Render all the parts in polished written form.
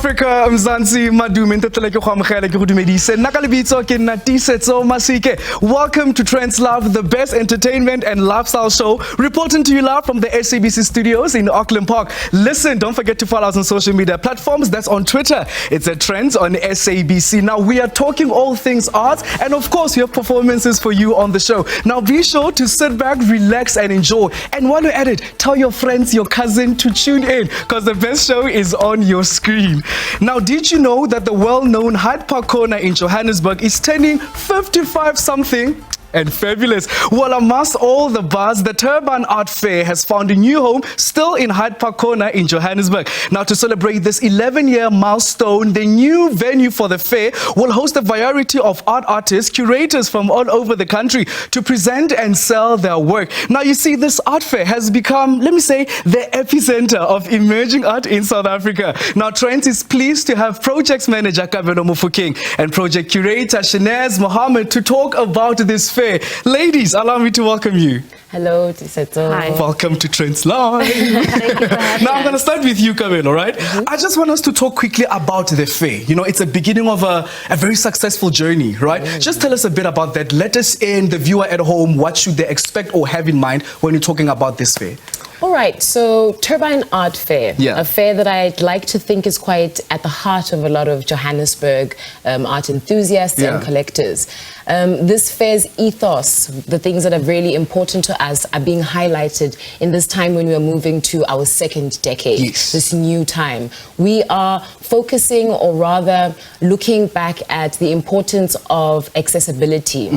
Africa, Mzansi Madume nteteleke go amogela ke go dumedise nna ka lebitso ke nna Tisetso Masike. Welcome to Trendz Live, the best entertainment and lifestyle show, reporting to you live from the SABC studios in Auckland Park. Listen, don't forget to follow us on social media platforms. That's on Twitter. It's at Trendz on SABC. Now we are talking all things art, and of course we have performances for you on the show. Now be sure to sit back, relax and enjoy. And while you're at it, tell your friends, your cousin to tune in, because the best show is on your screen. Now, did you know that the well-known Hyde Park Corner in Johannesburg is turning 55 something? And fabulous. Well, amongst all the buzz, the Turbine Art Fair has found a new home still in Hyde Park Corner in Johannesburg. Now, to celebrate this 11-year milestone, the new venue for the fair will host a variety of art artists, curators from all over the country to present and sell their work. Now, you see, this art fair has become, let me say, the epicenter of emerging art in South Africa. Now, Trendz is pleased to have project manager Kabelo Mofokeng and project curator Shanaz Mohammed to talk about this fair. Ladies, allow me to welcome you. Hello, Tisetso. Hi. Welcome to Trendz Live. Thank you for having Now, I'm going to start with you, Kabelo, right? Mm-hmm. I just want us to talk quickly about the fair. You know, it's a beginning of a very successful journey, right? Mm-hmm. Just tell us a bit about that. Let us in, the viewer at home, what should they expect or have in mind when you're talking about this fair? All right, so Turbine Art Fair, a fair that I'd like to think is quite at the heart of a lot of Johannesburg art enthusiasts and collectors. This fair's ethos, the things that are really important to us, are being highlighted in this time when we are moving to our second decade, this new time. We are focusing, or rather looking back at the importance of accessibility,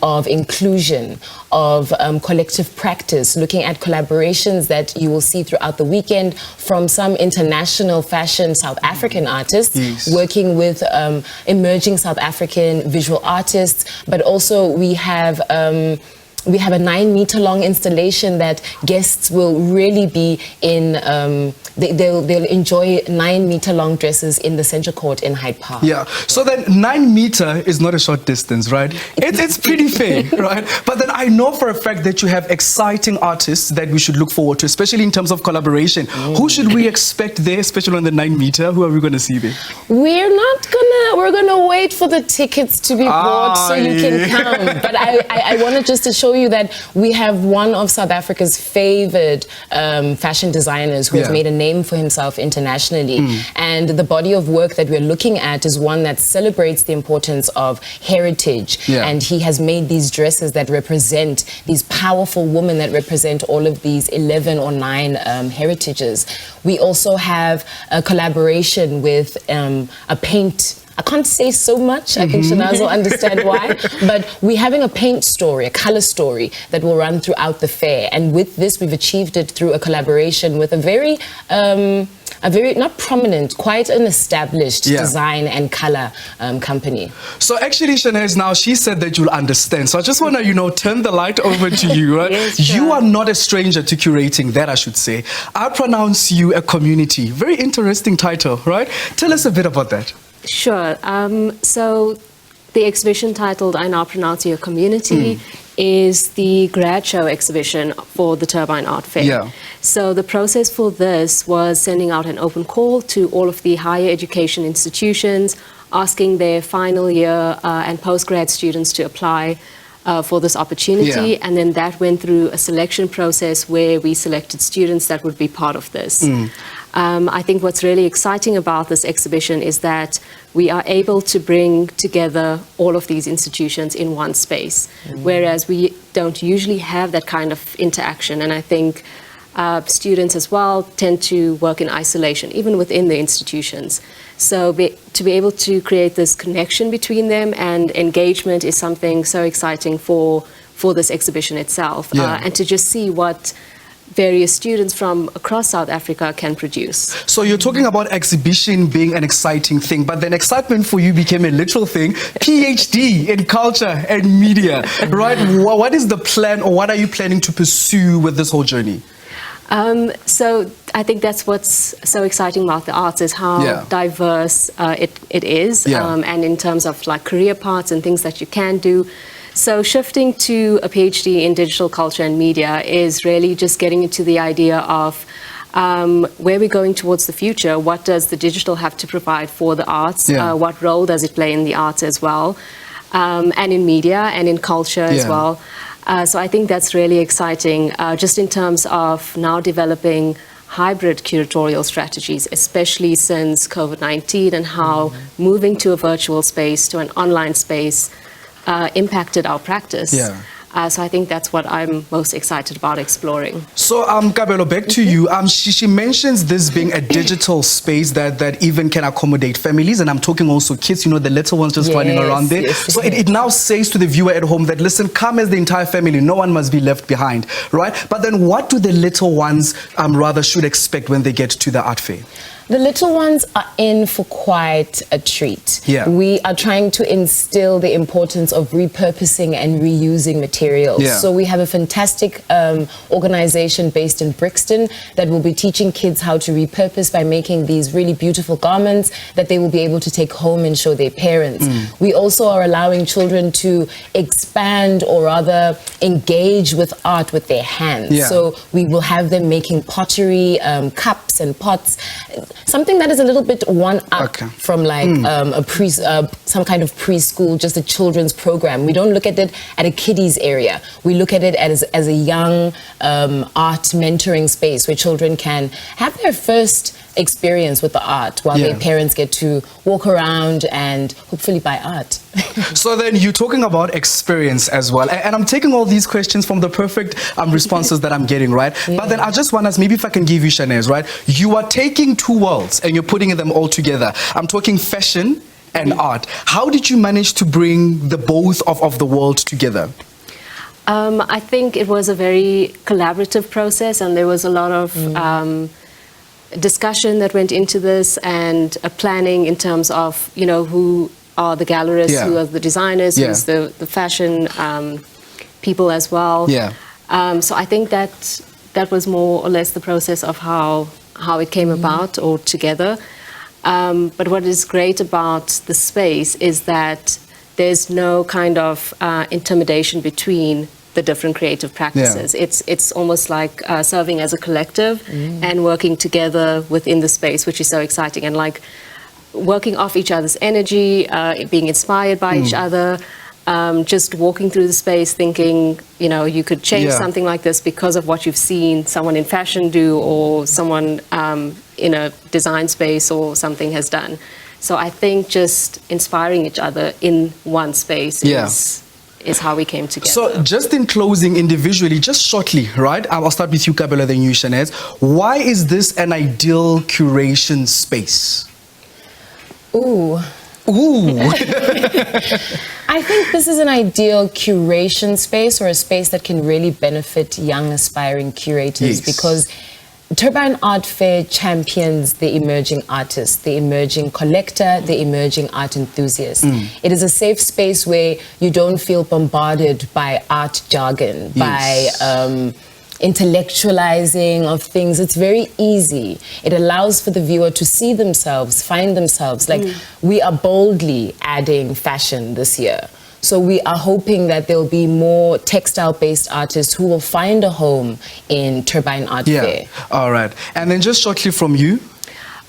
of inclusion, of collective practice, looking at collaborations that you will see throughout the weekend from some international fashion South African artists working with emerging South African visual artists, but also we have a 9-meter long installation that guests will really be in, they'll enjoy 9-meter long dresses in the Central Court in Hyde Park. Yeah, so then 9 meter is not a short distance, right? It's pretty fair, right? But then I know for a fact that you have exciting artists that we should look forward to, especially in terms of collaboration. Who should we expect there, especially on the 9 meter? Who are we going to see there? We're gonna wait for the tickets to be bought so you can come. But I wanted just to show you that we have one of South Africa's favored fashion designers who has made a name for himself internationally. And the body of work that we're looking at is one that celebrates the importance of heritage. And he has made these dresses that represent these powerful women that represent all of these 11 or 9 heritages. We also have a collaboration with a paint. I can't say so much, I think Shanaz will understand why, but we're having a paint story, a color story that will run throughout the fair. And with this, we've achieved it through a collaboration with a very not prominent, quite an established design and color company. So actually, Shanaz, now she said that you'll understand. So I just want to, turn the light over to you, right? Yes, sure. You are not a stranger to curating, that I should say. I pronounce you a community. Very interesting title, right? Tell us a bit about that. Sure. So the exhibition titled I Now Pronounce You a Community is the Grad Show exhibition for the Turbine Art Fair. So the process for this was sending out an open call to all of the higher education institutions, asking their final year and postgrad students to apply for this opportunity. And then that went through a selection process where we selected students that would be part of this. I think what's really exciting about this exhibition is that we are able to bring together all of these institutions in one space, whereas we don't usually have that kind of interaction. And I think students as well tend to work in isolation, even within the institutions. So to be able to create this connection between them and engagement is something so exciting for this exhibition itself. And to just see what various students from across South Africa can produce. So you're talking about exhibition being an exciting thing, but then excitement for you became a literal thing. PhD in culture and media, right? What is the plan, or what are you planning to pursue with this whole journey? So I think that's what's so exciting about the arts, is how diverse it is, and in terms of like career paths and things that you can do. So shifting to a PhD in digital culture and media is really just getting into the idea of where we're going towards the future. What does the digital have to provide for the arts? What role does it play in the arts as well? And in media and in culture as well. So I think that's really exciting, just in terms of now developing hybrid curatorial strategies, especially since COVID-19 and how moving to a virtual space, to an online space, impacted our practice. So I think that's what I'm most excited about exploring. So, Kabelo, back to you. She mentions this being a digital space that even can accommodate families, and I'm talking also kids, you know, the little ones just running around there. So it now says to the viewer at home that, listen, come as the entire family, no one must be left behind, right? But then what do the little ones rather should expect when they get to the art fair? The little ones are in for quite a treat. We are trying to instill the importance of repurposing and reusing materials. So we have a fantastic organization based in Brixton that will be teaching kids how to repurpose by making these really beautiful garments that they will be able to take home and show their parents. We also are allowing children to expand, or rather engage with art with their hands. So we will have them making pottery, cups and pots. Something that is a little bit one-up from like some kind of preschool, just a children's program. We don't look at it at a kiddies area. We look at it as a young art mentoring space where children can have their first experience with the art while their parents get to walk around and hopefully buy art. So then you're talking about experience as well. And I'm taking all these questions from the perfect responses that I'm getting, right? But then I just want us, maybe if I can give you, Shanez, right? You are taking two worlds and you're putting them all together. I'm talking fashion and art. How did you manage to bring the both of the world together? I think it was a very collaborative process, and there was a lot of discussion that went into this, and a planning in terms of, you know, who are the gallerists, who are the designers, who's the fashion people as well. So I think that was more or less the process of how it came about or together. But what is great about the space is that there's no kind of intimidation between the different creative practices. It's almost like serving as a collective and working together within the space, which is so exciting, and like working off each other's energy, being inspired by each other, just walking through the space thinking, you know, you could change something like this because of what you've seen someone in fashion do, or someone in a design space or something has done. So I think just inspiring each other in one space is how we came together. So just in closing, individually, just shortly, right? I'll start with you, Kabelo, then you, Shanez. Why is this an ideal curation space? Ooh. I think this is an ideal curation space, or a space that can really benefit young aspiring curators, because Turbine Art Fair champions the emerging artist, the emerging collector, the emerging art enthusiast. It is a safe space where you don't feel bombarded by art jargon, by intellectualizing of things. It's very easy. It allows for the viewer to see themselves, find themselves. Like, we are boldly adding fashion this year. So we are hoping that there'll be more textile-based artists who will find a home in Turbine Art Fair. All right. And then just shortly from you.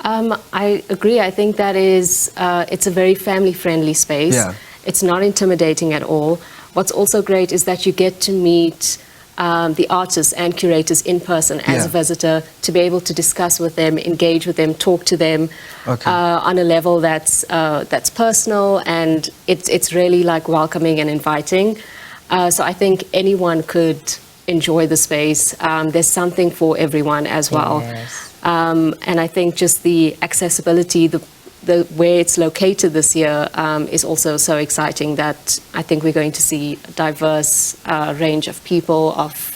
I agree. I think that is, it's a very family-friendly space. It's not intimidating at all. What's also great is that you get to meet the artists and curators in person as a visitor, to be able to discuss with them, engage with them, talk to them on a level that's personal, and it's really like welcoming and inviting. So I think anyone could enjoy the space. There's something for everyone as well. And I think just the accessibility, the where it's located this year is also so exciting, that I think we're going to see a diverse range of people, of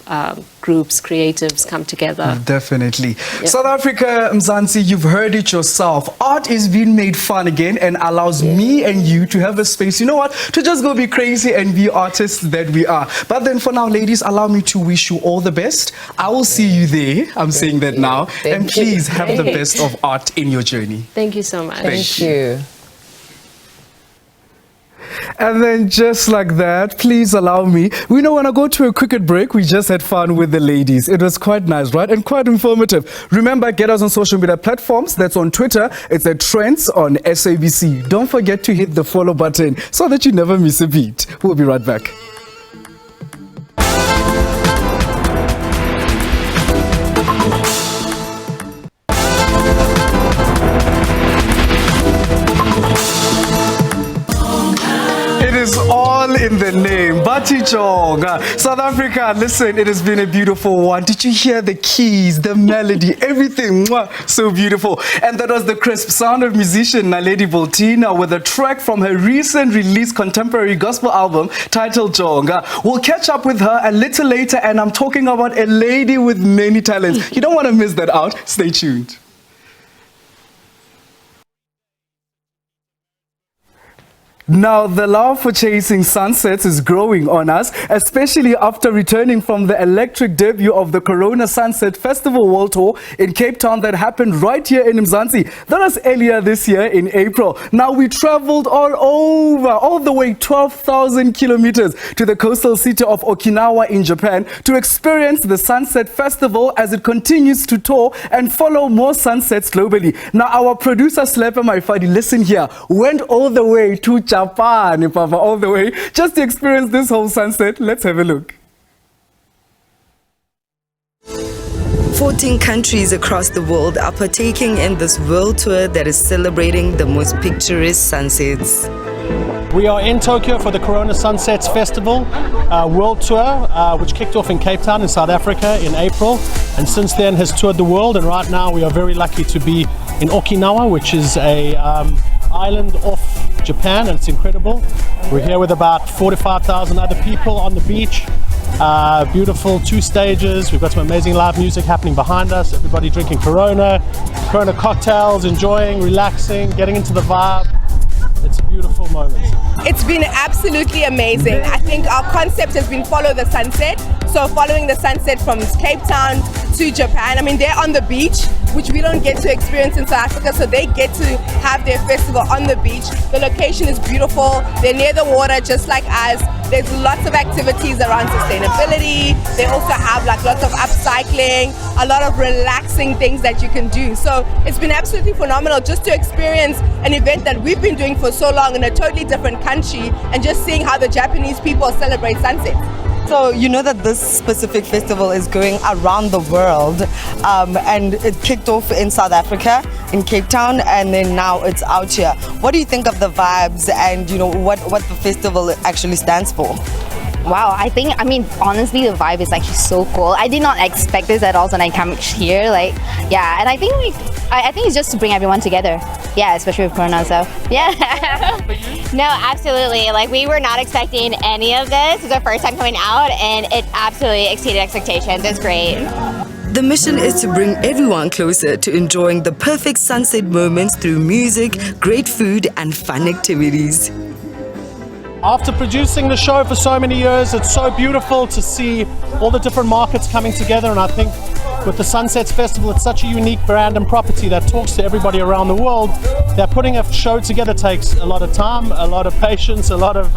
groups, creatives come together. Definitely. South Africa, Mzansi, you've heard it yourself. Art is being made fun again and allows me and you to have a space, you know what, to just go be crazy and be artists that we are. But then for now, ladies, allow me to wish you all the best. I will see you there. I'm saying that now. And please have the best of art in your journey. Thank you so much. Thank you. And then just like that, please allow me. We know when I go to a cricket break, we just had fun with the ladies. It was quite nice, right? And quite informative. Remember, get us on social media platforms. That's on Twitter. It's at Trendz on SABC. Don't forget to hit the follow button so that you never miss a beat. We'll be right back. All in the name. Bati Chonga. South Africa, listen, it has been a beautiful one. Did you hear the keys, the melody, everything? Mwah, so beautiful. And that was the crisp sound of musician Naledi Boltina with a track from her recent released contemporary gospel album titled Chonga. We'll catch up with her a little later, and I'm talking about a lady with many talents. You don't want to miss that out. Stay tuned. Now, the love for chasing sunsets is growing on us, especially after returning from the electric debut of the Corona Sunset Festival World Tour in Cape Town that happened right here in Mzansi. That was earlier this year in April. Now, we traveled all the way 12,000 kilometers to the coastal city of Okinawa in Japan to experience the Sunset Festival as it continues to tour and follow more sunsets globally. Now, our producer, Slepa Maifadi, listen here, went all the way to Japan, Papa, all the way, just to experience this whole sunset. Let's have a look. 14 countries across the world are partaking in this world tour that is celebrating the most picturesque sunsets. We are in Tokyo for the Corona Sunsets Festival World Tour, which kicked off in Cape Town in South Africa in April, and since then has toured the world. And right now we are very lucky to be in Okinawa, which is a island off Japan, and it's incredible. We're here with about 45,000 other people on the beach. Beautiful 2 stages. We've got some amazing live music happening behind us. Everybody drinking Corona cocktails, enjoying, relaxing, getting into the vibe. It's a beautiful moment. It's been absolutely amazing. I think our concept has been follow the sunset. So following the sunset from Cape Town to Japan. I mean, they're on the beach, which we don't get to experience in South Africa, so they get to have their festival on the beach. The location is beautiful. They're near the water, just like us. There's lots of activities around sustainability. They also have like lots of upcycling, a lot of relaxing things that you can do. So it's been absolutely phenomenal just to experience an event that we've been doing for so long in a totally different country, and just seeing how the Japanese people celebrate sunsets. So you know that this specific festival is going around the world, and it kicked off in South Africa, in Cape Town, and then now it's out here. What do you think of the vibes and you know what the festival actually stands for? Wow, I mean, honestly, the vibe is actually so cool. I did not expect this at all when I come here. Like, yeah, and I think it's just to bring everyone together. Yeah, especially with Corona, so yeah. No, absolutely. Like, we were not expecting any of this. It was our first time coming out, and it absolutely exceeded expectations. It's great. The mission is to bring everyone closer to enjoying the perfect sunset moments through music, great food, and fun activities. After producing the show for so many years, it's so beautiful to see all the different markets coming together, and I think with the Sunsets Festival, it's such a unique brand and property that talks to everybody around the world, that putting a show together takes a lot of time, a lot of patience, a lot of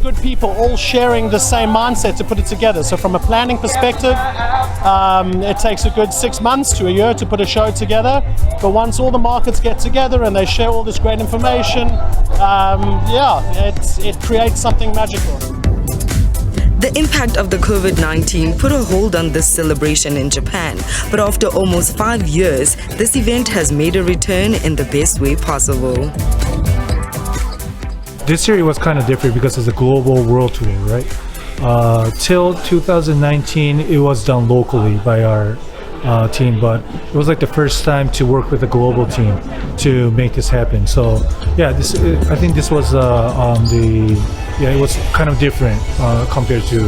good people all sharing the same mindset to put it together. So from a planning perspective, it takes a good 6 months to a year to put a show together. But once all the markets get together and they share all this great information, it creates something magical. The impact of the COVID-19 put a hold on this celebration in Japan, but after almost 5 years, this event has made a return in the best way possible. This year it was kind of different because it's a global world tour, right? Till 2019, it was done locally by our team, but it was like the first time to work with a global team to make this happen. So yeah, I think this was it was kind of different compared to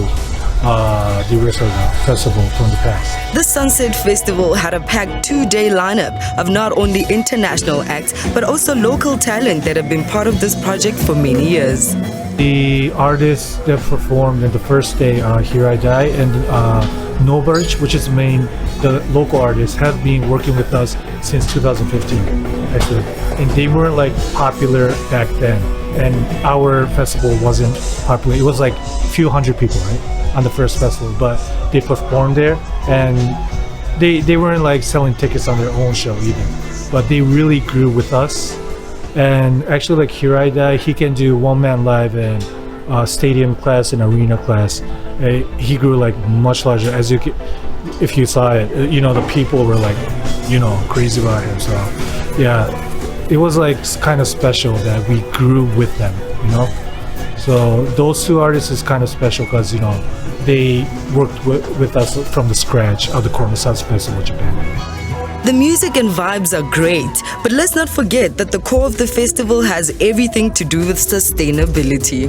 the rest of the festival from the past. The Sunset Festival had a packed 2-day lineup of not only international acts but also local talent that have been part of this project for many years. The artists that performed in the first day, Here I Die, and Noverge, which is the local artists, have been working with us since 2015, actually. And they weren't like popular back then. And our festival wasn't popular. It was like a few hundred people, right, on the first festival. But they performed there, and they weren't like selling tickets on their own show either. But they really grew with us. And actually, like Here I Die, he can do one-man live and stadium class and arena class. He grew like much larger. If you saw it, the people were like, crazy about him. So, yeah, it was like kind of special that we grew with them. So those two artists is kind of special because they worked with us from the scratch of the Renaissance Festival, Japan. The music and vibes are great, but let's not forget that the core of the festival has everything to do with sustainability.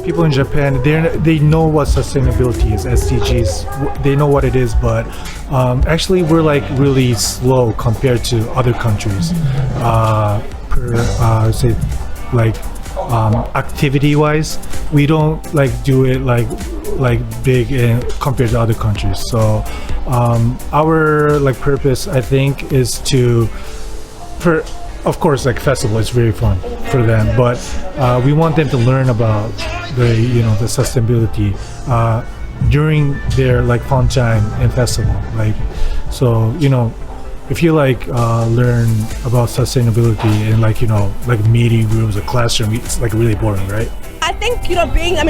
People in Japan, they know what sustainability is, SDGs, they know what it is, but actually we're like really slow compared to other countries. Activity-wise, we don't like do it like big compared to other countries. So our like purpose, I think, is of course, like festival is very fun for them, but we want them to learn about the sustainability during their like fun time and festival. If you learn about sustainability in like meeting rooms or classroom, it's like really boring, right? I think,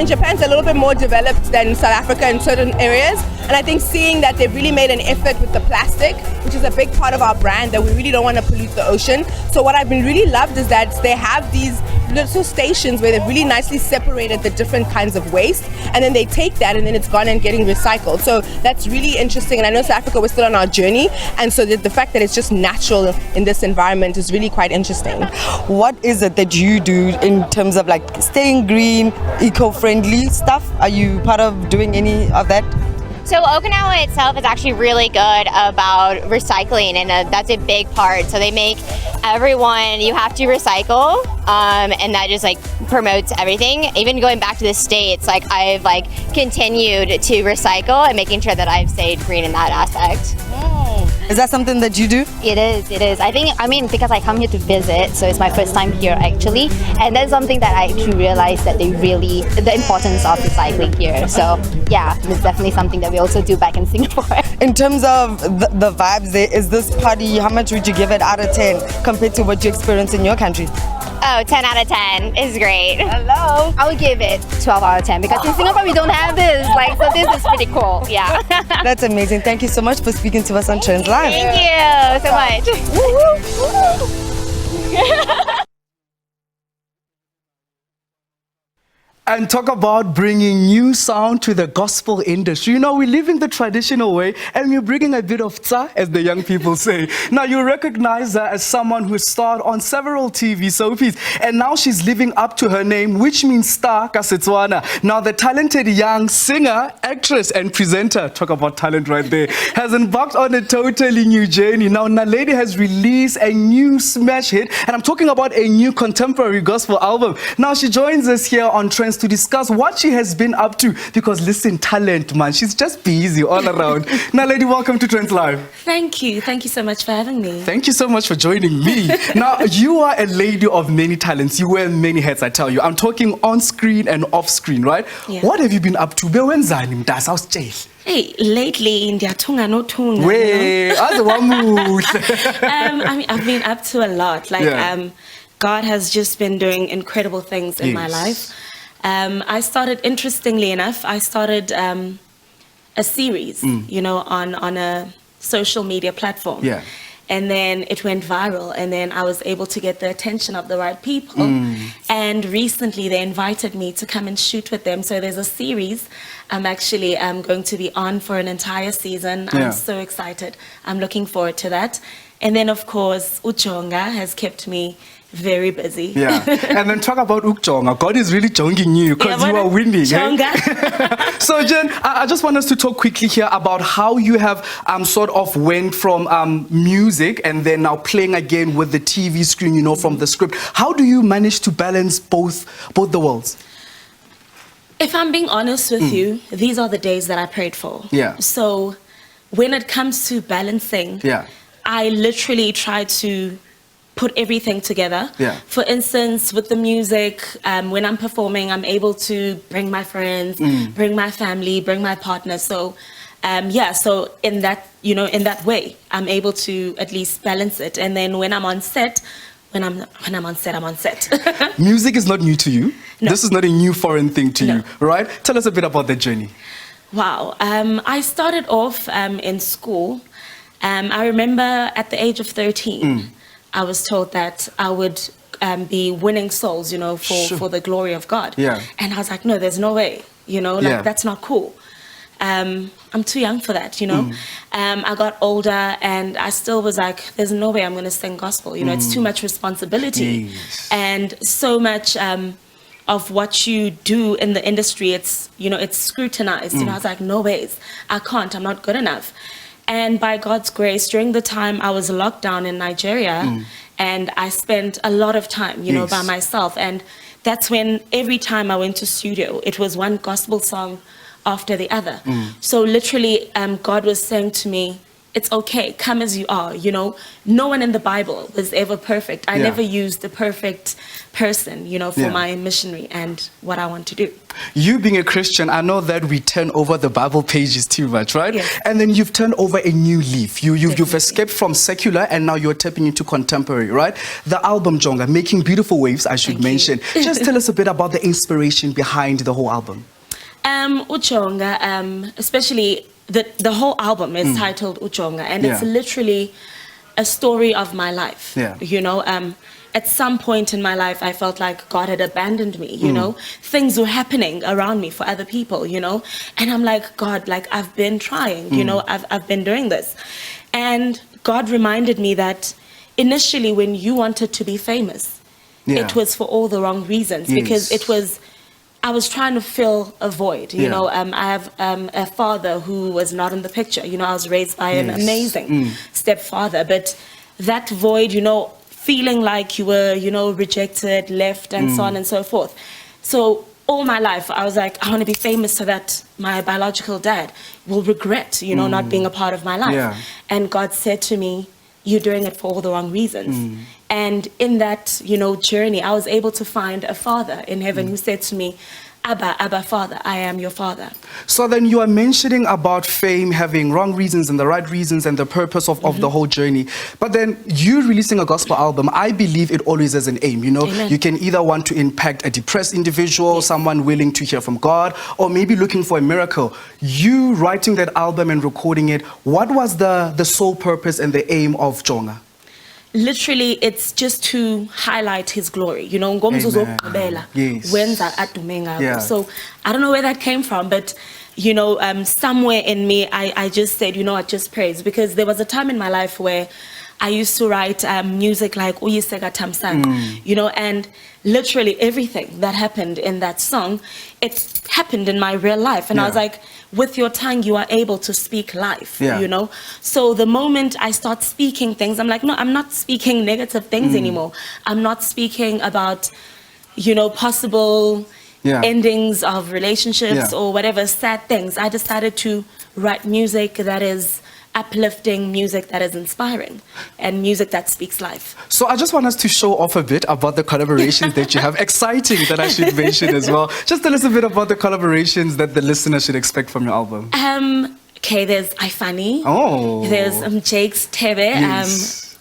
Japan's a little bit more developed than South Africa in certain areas. And I think seeing that they've really made an effort with the plastic, which is a big part of our brand, that we really don't want to pollute the ocean. So what I've been really loved is that they have these little stations where they've really nicely separated the different kinds of waste. And then they take that and then it's gone and getting recycled. So that's really interesting. And I know South Africa, we're still on our journey. And so the fact that it's just natural in this environment is really quite interesting. What is it that you do in terms of like staying green, eco-friendly stuff? Are you part of doing any of that? So Okinawa itself is actually really good about recycling, and that's a big part. So they make everyone, you have to recycle, and that just like promotes everything. Even going back to the States, like I've continued to recycle and making sure that I've stayed green in that aspect. Is that something that you do? It is. Because I come here to visit, so it's my first time here actually, and that's something that I actually realized that the importance of recycling here. So yeah, it's definitely something that we also do back in Singapore. In terms of the vibes there, is this party, how much would you give it out of 10 compared to what you experience in your country? Oh, 10 out of 10 is great. Hello. I would give it 12 out of 10 because in Singapore we don't have this. So this is pretty cool. Yeah. That's amazing. Thank you so much for speaking to us on Trendz Live. Thank you so much. And talk about bringing new sound to the gospel industry. We're living the traditional way and we're bringing a bit of tsa, as the young people say. Now, you recognize her as someone who starred on several TV soapies, and now she's living up to her name, which means star ka Setswana. Now, the talented young singer, actress, and presenter, talk about talent right there, has embarked on a totally new journey. Now, Naledi has released a new smash hit, and I'm talking about a new contemporary gospel album. Now, she joins us here on Trendz to discuss what she has been up to, because listen, talent, man, she's just busy all around. Now, lady, welcome to Trendz Live. Thank you so much for having me. Thank you so much for joining me. Now, you are a lady of many talents. You wear many hats, I tell you. I'm talking on screen and off screen, right? Yeah. What have you been up to? Hey, lately, ndiyathunga nothunga. I've been up to a lot. God has just been doing incredible things in my life. Interestingly enough, I started a series, on a social media platform. Yeah. And then it went viral, and then I was able to get the attention of the right people. And recently they invited me to come and shoot with them. So there's a series I'm actually going to be on for an entire season. Yeah. I'm so excited. I'm looking forward to that. And then, of course, Uchonga has kept me very busy. Yeah. And then talk about Ukchonga. God is really chonging you because you are winning. So, Jen, I just want us to talk quickly here about how you have sort of went from music and then now playing again with the TV screen, from the script. How do you manage to balance both the worlds? If I'm being honest with you, these are the days that I prayed for. Yeah. So when it comes to balancing, I literally try to put everything together. Yeah. For instance, with the music, when I'm performing, I'm able to bring my friends, bring my family, bring my partner. So so in that, in that way, I'm able to at least balance it. And then when I'm on set, when I'm on set, I'm on set. Music is not new to you. No. This is not a new foreign thing to No. you, right? Tell us a bit about the journey. Wow. I started off in school. I remember at the age of 13, I was told that I would be winning souls, for the glory of God. Yeah. And I was like, no, there's no way, that's not cool. I'm too young for that, I got older and I still was like, there's no way I'm going to sing gospel. It's too much responsibility. Jeez. And so much of what you do in the industry, it's scrutinized. I was like, no ways, I can't, I'm not good enough. And by God's grace, during the time I was locked down in Nigeria, and I spent a lot of time, by myself. And that's when every time I went to studio, it was one gospel song after the other. So literally, God was saying to me, it's okay, come as you are. No one in the Bible was ever perfect. I never used the perfect person, for my missionary and what I want to do. You being a Christian, I know that we turn over the Bible pages too much, right? Yes. And then you've turned over a new leaf. You've escaped from secular and now you're tapping into contemporary, right? The album Jonga, Making Beautiful Waves, I should mention. Just tell us a bit about the inspiration behind the whole album. Ujonga, especially the whole album is titled Ujonga, and it's literally a story of my life. At some point in my life, I felt like God had abandoned me, things were happening around me for other people, and I'm like, God, like I've been trying, I've been doing this. And God reminded me that initially when you wanted to be famous, it was for all the wrong reasons, because I was trying to fill a void, I have a father who was not in the picture, I was raised by an amazing stepfather, but that void, feeling like you were, rejected, left, and so on and so forth. So all my life, I was like, I want to be famous so that my biological dad will regret, not being a part of my life. Yeah. And God said to me, you're doing it for all the wrong reasons. And in that, journey, I was able to find a father in heaven who said to me, Abba, Father, I am your father. So then you are mentioning about fame having wrong reasons and the right reasons and the purpose of the whole journey. But then you releasing a gospel album, I believe it always has an aim, Amen. You can either want to impact a depressed individual, someone willing to hear from God, or maybe looking for a miracle. You writing that album and recording it, what was the sole purpose and the aim of Jonga? Literally, it's just to highlight his glory. Ngomzo zokugqibela, wenza adume ngakho. So I don't know where that came from, but somewhere in me, I just said, I just praise, because there was a time in my life where I used to write music like Uyiseka Tamsang, and literally everything that happened in that song, it happened in my real life. And I was like, with your tongue, you are able to speak life, So the moment I start speaking things, I'm like, no, I'm not speaking negative things anymore. I'm not speaking about, possible endings of relationships or whatever, sad things. I decided to write music that is uplifting, music that is inspiring, and music that speaks life. So I just want us to show off a bit about the collaborations that you have. Exciting that I should mention as well. Just tell us a bit about the collaborations that the listener should expect from your album. Okay, there's Ifani. Oh. There's Jake's Tebe,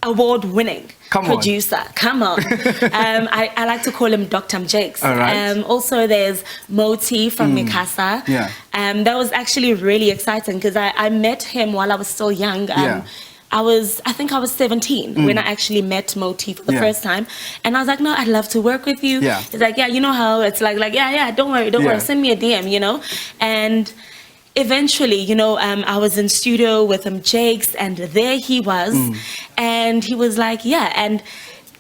award-winning producer. Come on. I like to call him Dr. Jakes. All right. Also, there's Moti from Mikasa. That was actually really exciting because I met him while I was still young. I think I was 17 when I actually met Moti for the first time. And I was like, no, I'd love to work with you. He's like, yeah, you know how it's like, don't worry, send me a DM, And eventually, I was in studio with Jakes, and there he was. And he was like, and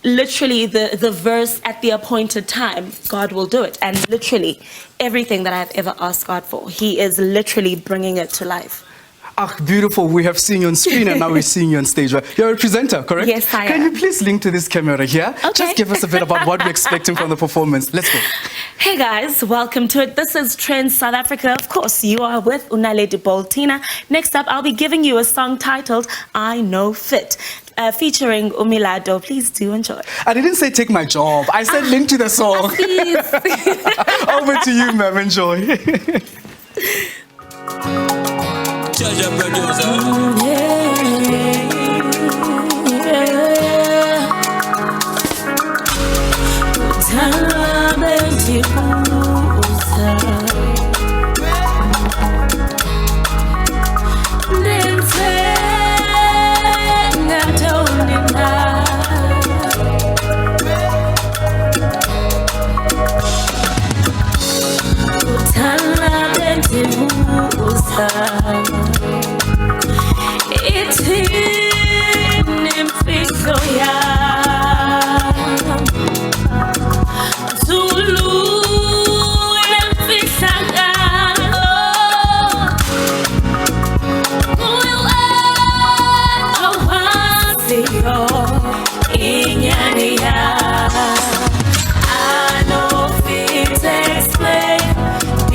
literally the verse at the appointed time, God will do it. And literally everything that I've ever asked God for, he is literally bringing it to life. Ah, beautiful. We have seen you on screen and now we're seeing you on stage, right? You're a presenter, correct? Yes, I Can am. you please link to this camera here? Okay. Just give us a bit about what we're expecting from the performance. Let's go. Hey guys, welcome to it. This is Trendz South Africa. Of course, you are with unpacked. Next up, I'll be giving you a song titled I Know Fit, featuring Umilado. Please do enjoy. I didn't say take my job. I said link to the song. Please. Over to you, ma'am. Enjoy.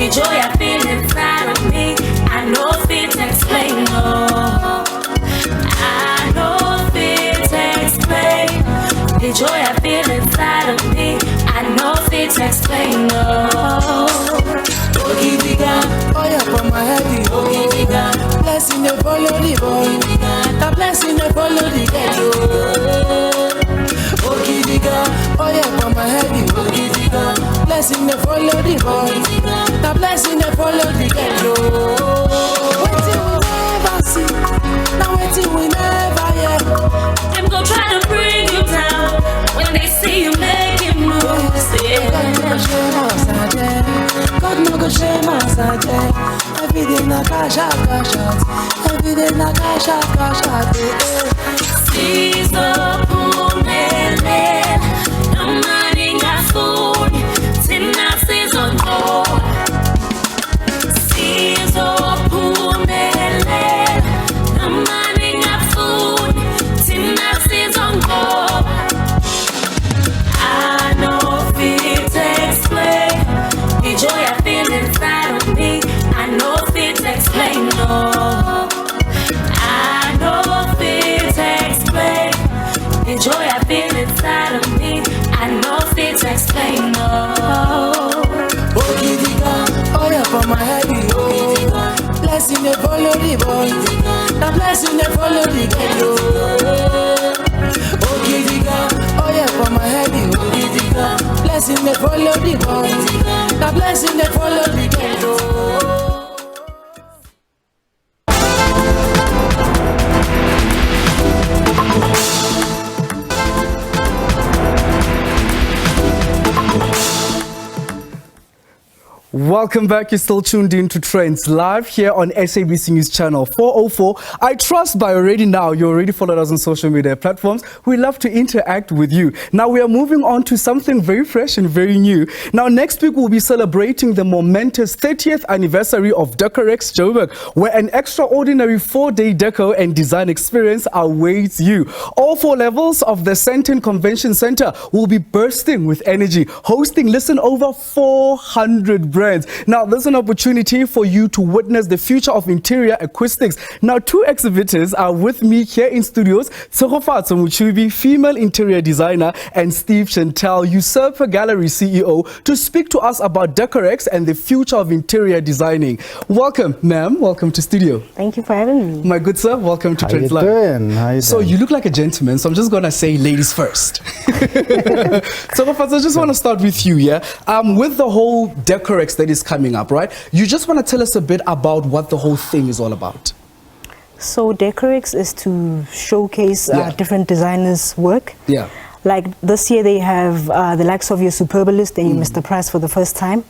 Joy I feel inside of me, I know fit explain, no. I know fit explain. The joy I feel inside of me, I know fit explain, no. Ogidiga, fire from my head, Ogidiga. Blessing the follow the boy, the blessing the follow the ghetto. Ogidiga, fire from my head, Ogidiga. Blessing the follow the boy, the blessing the follow the ghetto. Waiting we never see, now waiting we never hear. Them go try to bring you down when they see you making moves. God no go shame us again. Every day na cash out, cash out. Every day na cash out, cash out. Sizo pumele, no money got food. Tina sizo no. Sizo pumele, no money got food. Tina sizo no. I know fit explain the joy I feel inside of me. I know fit explain, no. I know fit explain the joy I feel inside of me. I know fit explain, no. Ogidiga, oil for my head, Ogidiga. Blessing the follow the boy, the blessing the follow the ghetto. Ogidiga, oil for my head, Ogidiga. Blessing the follow the boy, the blessing the follow the ghetto. Welcome back. You're still tuned in to Trendz live here on SABC News Channel 404. I trust by already now you already followed us on social media platforms. We love to interact with you. Now we are moving on to something very fresh and very new. Now next week we'll be celebrating the momentous 30th anniversary of Decorax Joburg, where an extraordinary 4-day deco and design experience awaits you. All 4 levels of the Sandton Convention Center will be bursting with energy, hosting over 400 brands. Now, there's an opportunity for you to witness the future of interior acoustics. Now, 2 exhibitors are with me here in studios. Tsogofatso Muchubi, female interior designer, and Steve Chantel, Usurper Gallery CEO, to speak to us about Decorax and the future of interior designing. Welcome, ma'am. Welcome to studio. Thank you for having me. My good sir, welcome to Trendz Live. How you So doing? you look like a gentleman, so I'm just going to say ladies first. So, I just want to start with you, yeah? With the whole Decorax that is coming up, right? You just want to tell us a bit about what the whole thing is all about. So Decorax is to showcase different designers' work. Yeah. Like this year they have the likes of your Superbalist and your Mr. Price for the first time.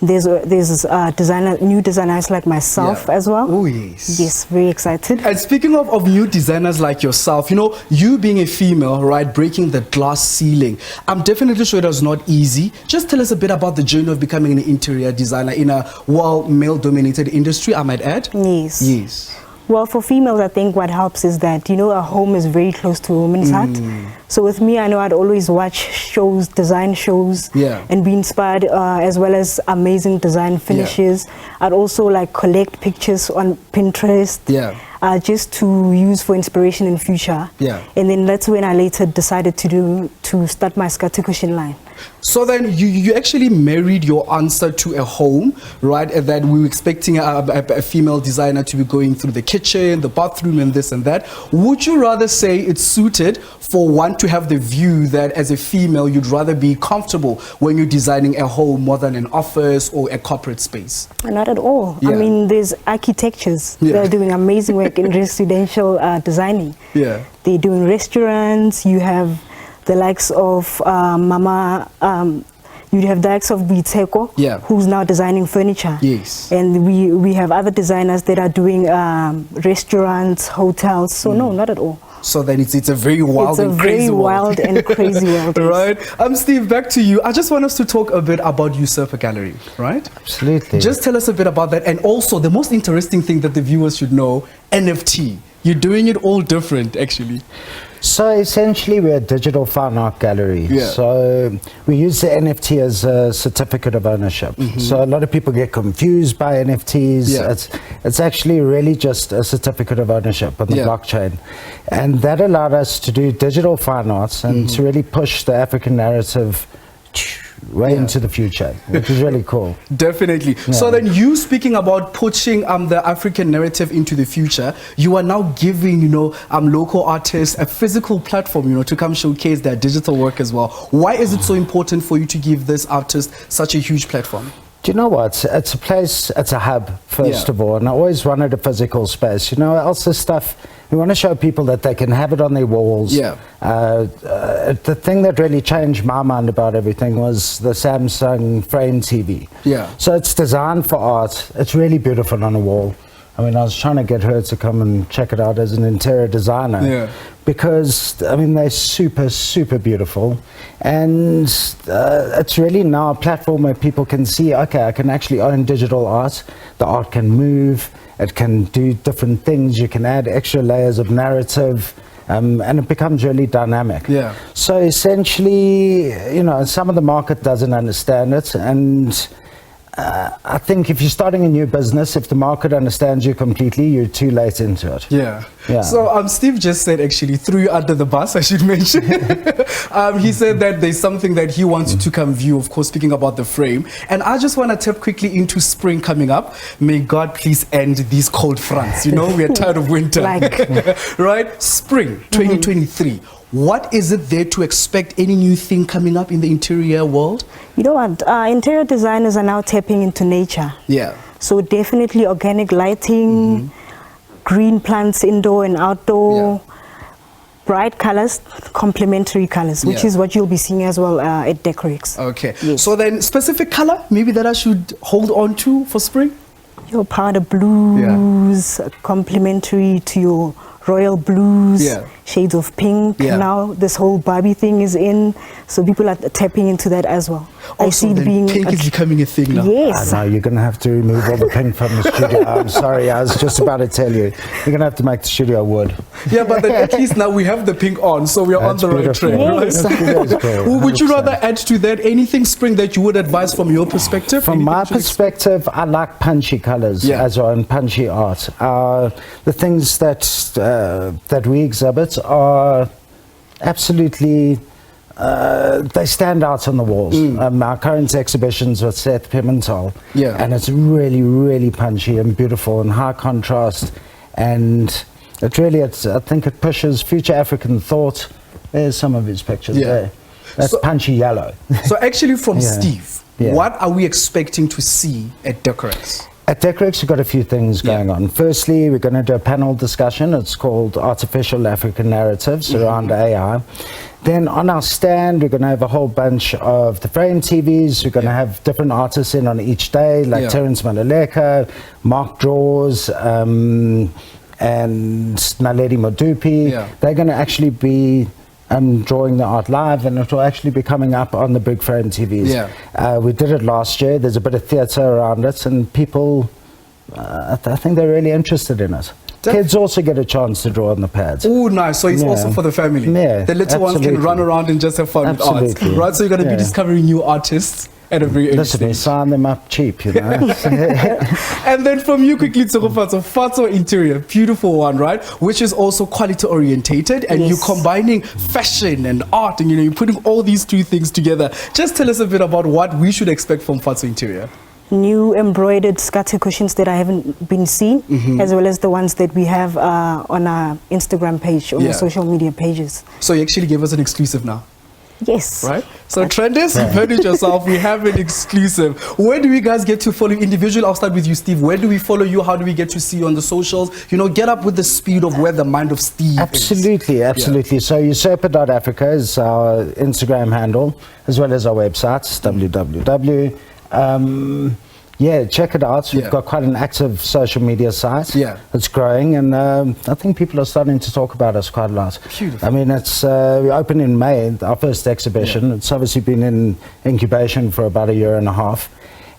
There's new designers like myself as well. Oh yes. Yes, very excited. And speaking of new designers like yourself, you know, you being a female, right, breaking the glass ceiling, I'm definitely sure it was not easy. Just tell us a bit about the journey of becoming an interior designer in a male-dominated industry, I might add. Yes. Yes. Well, for females, I think what helps is that, you know, a home is very close to a woman's heart. So with me, I know I'd always watch shows, design shows, and be inspired, as well as amazing design finishes. I'd also like collect pictures on Pinterest, just to use for inspiration in future. And then that's when I later decided to start my Skatukushin line. So then you actually married your answer to a home, right? And that we were expecting a female designer to be going through the kitchen, the bathroom, and this and that. Would you rather say it's suited for one to have the view that as a female you'd rather be comfortable when you're designing a home more than an office or a corporate space? Not at all. I mean, there's architectures that are doing amazing work in residential designing. They're doing restaurants. You have the likes of Mama, you have the likes of Biteko, who's now designing furniture. And we have other designers that are doing restaurants, hotels. So no, not at all. So then it's a very wild and crazy world. It's a very wild and crazy world. Right. Steve, back to you. I just want us to talk a bit about Usurper Gallery, right? Absolutely. Just tell us a bit about that. And also the most interesting thing that the viewers should know, NFT. You're doing it all different, actually. So essentially we're a digital fine art gallery. So we use the NFT as a certificate of ownership. So a lot of people get confused by NFTs. It's actually really just a certificate of ownership on the blockchain. And that allowed us to do digital fine arts and to really push the African narrative way into the future, which is really cool. Definitely. So then you speaking about pushing the African narrative into the future, you are now giving, you know, local artists a physical platform, you know, to come showcase their digital work as well. Why is it so important for you to give this artist such a huge platform? Do you know what? It's a place, it's a hub, first of all, and I always wanted a physical space. You know, also stuff, we want to show people that they can have it on their walls. The thing that really changed my mind about everything was the Samsung Frame TV. So it's designed for art. It's really beautiful on a wall. I mean, I was trying to get her to come and check it out as an interior designer. Because, I mean, they're super, super beautiful. And it's really now a platform where people can see, okay, I can actually own digital art. The art can move. It can do different things. You can add extra layers of narrative. And it becomes really dynamic. So essentially, you know, some of the market doesn't understand it. And I think if you're starting a new business, if the market understands you completely, you're too late into it. So Steve just said, actually, threw you under the bus, I should mention. He said that there's something that he wants to come view, of course, speaking about the frame. And I just want to tap quickly into spring coming up. May God please end these cold fronts. You know, we're tired of winter. Right? Spring 2023. What is it there to expect? Any new thing coming up in the interior world? You know what? Interior designers are now tapping into nature. So definitely organic lighting, green plants indoor and outdoor, bright colors, complementary colors, which is what you'll be seeing as well at Decorax. So then specific color maybe that I should hold on to for spring? Your powder blues, complementary to your royal blues, shades of pink. Now this whole Barbie thing is in, so people are tapping into that as well. I see it being pink is becoming a thing now. Yes. I know, you're going to have to remove all the pink from the studio. I'm sorry, I was just about to tell you. You're going to have to make the studio wood. But then at least now we have the pink on, so we're on the right track. Right? Would you rather add to that anything spring that you would advise from your perspective? From my perspective, I like punchy colors as well, and punchy art. The things that we exhibit are absolutely they stand out on the walls. Our current exhibitions with Seth Pimentel, and it's really, really punchy and beautiful and high contrast, and it really, I think it pushes future African thought. There's some of his pictures there. That's punchy yellow. So actually from Steve, what are we expecting to see at Decorax? At Decorax, we've got a few things going on. Firstly, we're going to do a panel discussion. It's called Artificial African Narratives around AI. Then on our stand, we're going to have a whole bunch of the frame TVs. We're going to have different artists in on each day, like Terence Maluleka, Mark Draws, and Naledi Modupi. They're going to actually be drawing the art live, and it will actually be coming up on the big frame TVs. We did it last year. There's a bit of theatre around it, and people, I think they're really interested in it. Kids also get a chance to draw on the pads. Oh, nice. So it's also for the family. Yeah, the little ones can run around and just have fun with art. Right? So you're going to be discovering new artists at a very early stage. Sign them up cheap, you know. And then from you quickly, Fatso Interior, beautiful one, right? Which is also quality orientated, and you're combining fashion and art, and you're putting all these two things together. Just tell us a bit about what we should expect from Fatso Interior. New embroidered scatter cushions that I haven't been seen, as well as the ones that we have on our Instagram page, on our social media pages. So you actually gave us an exclusive now. Yes. Right? So Trendz, you've heard it yourself. We have an exclusive. Where do we guys get to follow you individually? I'll start with you, Steve. Where do we follow you? How do we get to see you on the socials? You know, get up with the speed of where the mind of Steve Absolutely. is. So usurper.africa is our Instagram handle, as well as our website, www. Check it out. We've got quite an active social media site. It's growing, and I think people are starting to talk about us quite a lot. Beautiful. I mean, we opened in May, our first exhibition. It's obviously been in incubation for about 1.5 years.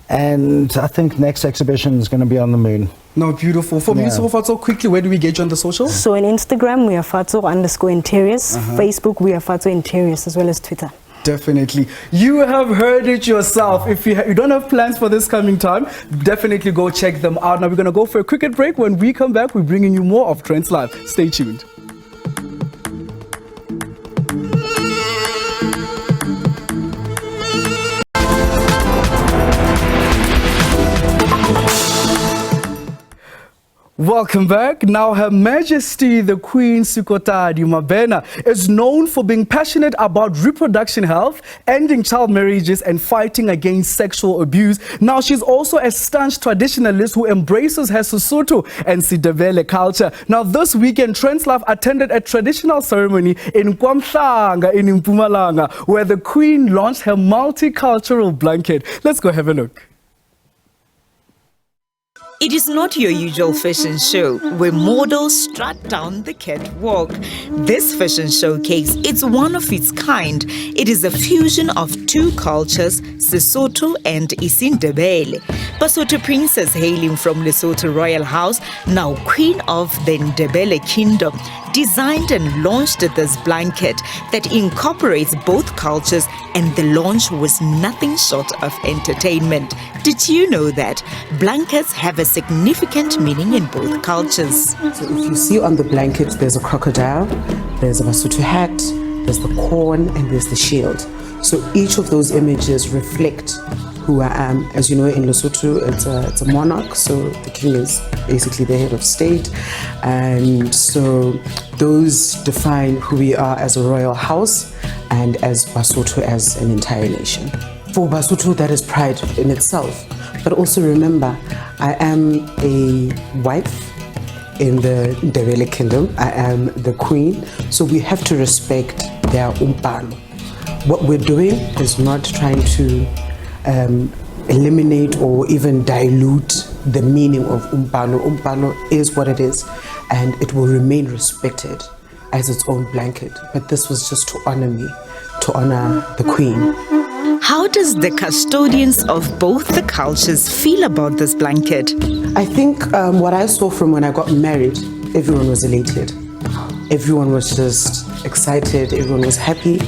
And I think next exhibition is going to be on the moon. No, beautiful. For me, Fatso, quickly, where do we get you on the socials? So on Instagram, we are Fatso_interiors. Facebook, we are Fatso Interiors, as well as Twitter. Definitely. You have heard it yourself. If you don't have plans for this coming time, definitely go check them out. Now we're going to go for a cricket break. When we come back, we're bringing you more of Trendz Live. Stay tuned. Welcome back. Now, Her Majesty the Queen Sukotadi Mabena is known for being passionate about reproduction health, ending child marriages, and fighting against sexual abuse. Now, she's also a staunch traditionalist who embraces her Sesotho and IsiNdebele culture. Now, this weekend, Trendz Live attended a traditional ceremony in KwaMhlanga in Mpumalanga, where the Queen launched her multicultural blanket. Let's go have a look. It is not your usual fashion show where models strut down the catwalk. This fashion showcase is one of its kind. It is a fusion of two cultures, Sesotho and IsiNdebele. Basotho princess hailing from Lesotho royal house, now queen of the Ndebele kingdom, designed and launched this blanket that incorporates both cultures, and the launch was nothing short of entertainment. Did you know that blankets have a significant meaning in both cultures? So if you see on the blanket, there's a crocodile, there's a Basotho hat, there's the corn, and there's the shield. So each of those images reflect who I am. As you know, in Lesotho, it's a monarch, so the king is basically the head of state. And so those define who we are as a royal house and as Basotho as an entire nation. For Basotho, that is pride in itself. But also remember, I am a wife in the Ndebele kingdom. I am the queen. So we have to respect their umbhalo. What we're doing is not trying to eliminate or even dilute the meaning of umbhalo. Umbhalo is what it is, and it will remain respected as its own blanket. But this was just to honor me, to honor the queen. How does the custodians of both the cultures feel about this blanket? I think what I saw from when I got married, everyone was elated. Everyone was just excited, everyone was happy.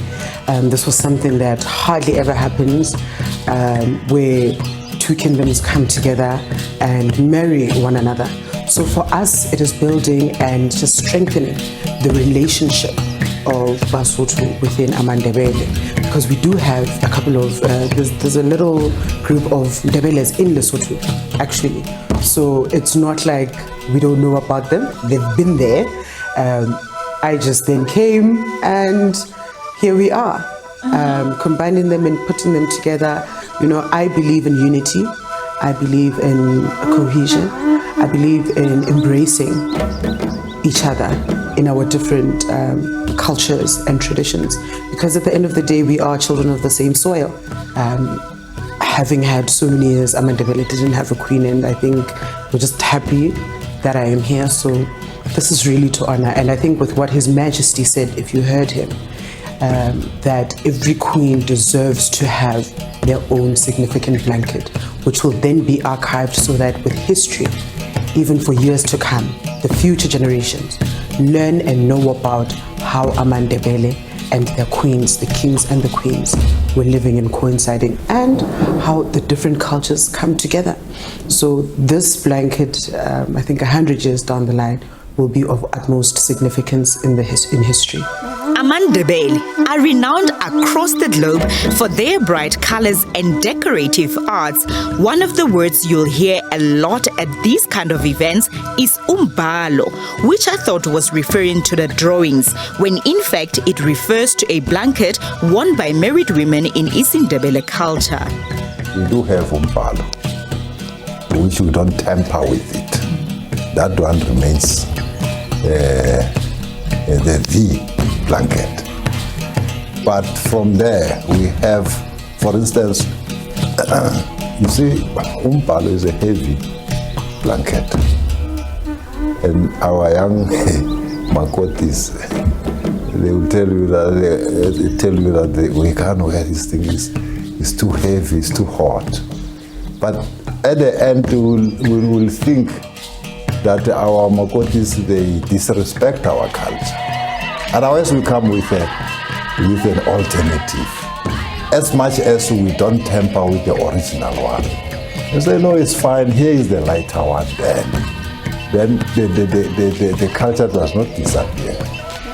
This was something that hardly ever happens, where two kingdoms come together and marry one another. So for us, it is building and just strengthening the relationship of Basotho within Ndebele, because we do have a couple of, there's a little group of Ndebeles in Lesotho, actually. So it's not like we don't know about them, they've been there. I just then came, and here we are, combining them and putting them together. You know, I believe in unity, I believe in cohesion, I believe in embracing each other in our different cultures and traditions, because at the end of the day, we are children of the same soil. Having had so many years, Ndebele didn't have a queen, and I think we're just happy that I am here. So this is really to honor, and I think with what His Majesty said, if you heard him, that every queen deserves to have their own significant blanket, which will then be archived so that with history, even for years to come, the future generations, learn and know about how IsiNdebele and their queens, the kings and the queens, were living and coinciding, and how the different cultures come together. So this blanket, I think 100 years down the line, will be of utmost significance in history. IsiNdebele are renowned across the globe for their bright colors and decorative arts. One of the words you'll hear a lot at these kind of events is umbhalo, which I thought was referring to the drawings, when in fact it refers to a blanket worn by married women in IsiNdebele culture. We do have umbhalo, which we don't tamper with it. That one remains the blanket. But from there we have, for instance, you see, umbhalo is a heavy blanket, and our young makotis, they will tell you that we can't wear this thing. It's too heavy, it's too hot. But at the end, we will think that our makotis, they disrespect our culture. Otherwise, we come with an alternative. As much as we don't tamper with the original one. You say, no, it's fine, here is the lighter one. Then the culture does not disappear.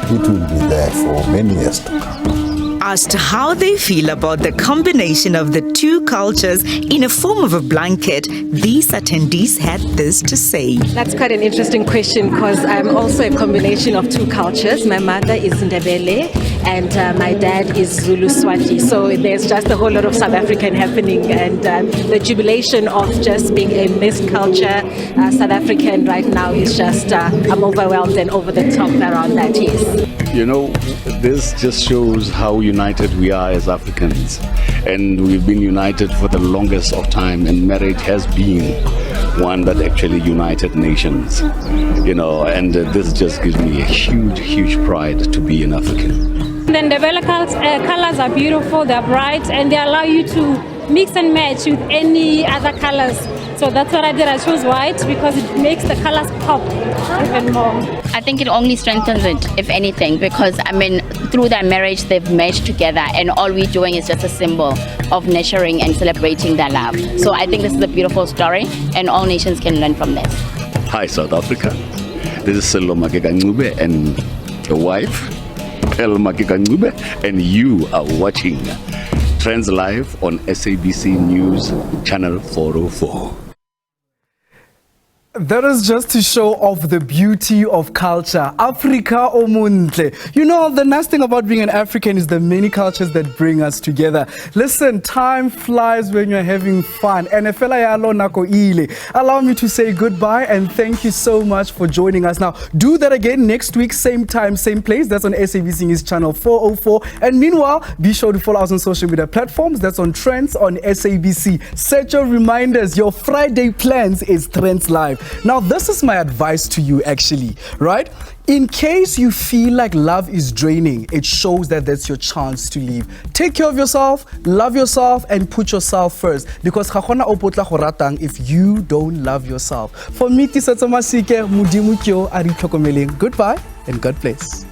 It will be there for many years to come. Asked how they feel about the combination of the two cultures in a form of a blanket, these attendees had this to say. That's quite an interesting question, because I'm also a combination of two cultures. My mother is Ndebele and my dad is Zulu Swati. So there's just a whole lot of South African happening, and the jubilation of just being a mixed culture South African right now is just, I'm overwhelmed and over the top around that, yes. You know, this just shows how united we are as Africans, and we've been united for the longest of time, and marriage has been one that actually united nations, you know, and this just gives me a huge pride to be an African. The Ndebele colors are beautiful, they're bright, and they allow you to mix and match with any other colors. So that's what I did. I chose white because it makes the colors pop even more. I think it only strengthens it, if anything, because I mean, through their marriage, they've merged together, and all we're doing is just a symbol of nurturing and celebrating their love. So I think this is a beautiful story, and all nations can learn from this. Hi, South Africa. This is Selo Makeka and the wife, Pel Makeka, and you are watching Trendz live on SABC News Channel 404. That is just to show off the beauty of culture. Africa omuntle. You know, the nice thing about being an African is the many cultures that bring us together. Listen, time flies when you're having fun. And allow me to say goodbye and thank you so much for joining us. Now, do that again next week, same time, same place. That's on SABC News Channel 404. And meanwhile, be sure to follow us on social media platforms. That's on Trendz on SABC. Set your reminders. Your Friday plans is Trendz Live. Now, this is my advice to you, actually, right? In case you feel like love is draining, it shows that that's your chance to leave. Take care of yourself, love yourself, and put yourself first. Because if you don't love yourself. For me, goodbye and God bless.